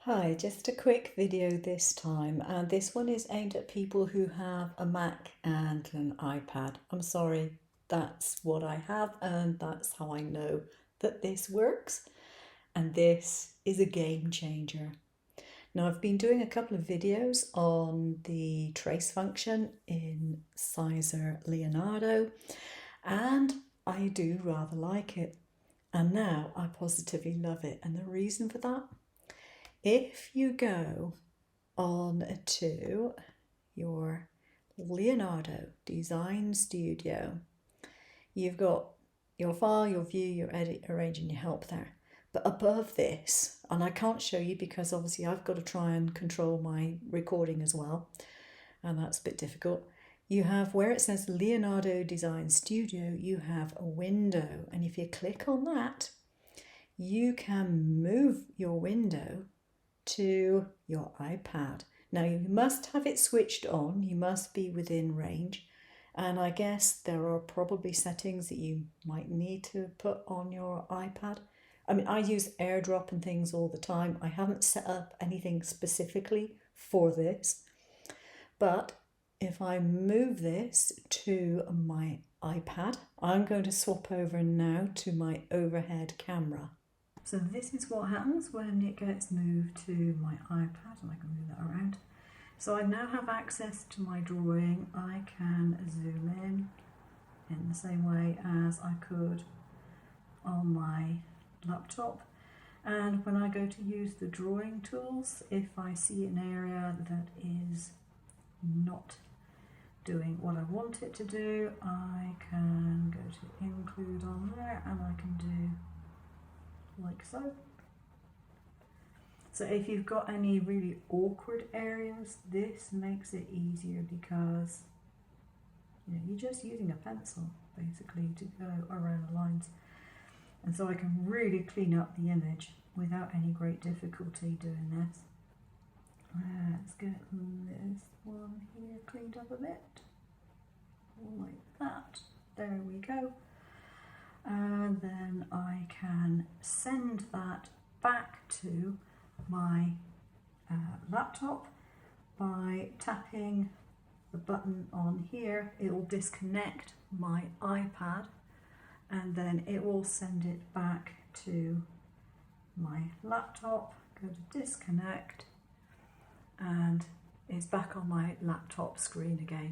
Hi, just a quick video this time, and this one is aimed at people who have a Mac and an iPad. I'm sorry, that's what I have, and that's how I know that this works, and this is a game changer. Now, I've been doing a couple of videos on the trace function in Leonardo, and I do rather like it. And now I positively love it, and the reason for that, if you go on to your Leonardo Design Studio, you've got your file, your view, your edit, arrange, and your help there. But above this, and I can't show you because obviously I've got to try and control my recording as well, and that's a bit difficult. You have where it says Leonardo Design Studio, you have a window, and if you click on that, you can move your window to your iPad. Now you must have it switched on, you must be within range, and I guess there are probably settings that you might need to put on your iPad. I mean, I use AirDrop and things all the time. I haven't set up anything specifically for this, but if I move this to my iPad, I'm going to swap over now to my overhead camera. So this is what happens when it gets moved to my iPad, and I can move that around. So I now have access to my drawing. I can zoom in the same way as I could on my laptop. And when I go to use the drawing tools, if I see an area that is not doing what I want it to do, I can go to include on there and I can do like so. So if you've got any really awkward areas, this makes it easier because you're just using a pencil basically to go around the lines. And so I can really clean up the image without any great difficulty doing this. Let's get this one here cleaned up a bit, like that. There we go. And then I can send that back to my laptop by tapping the button on here. It will disconnect my iPad and then it will send it back to my laptop. Go to disconnect and it's back on my laptop screen again.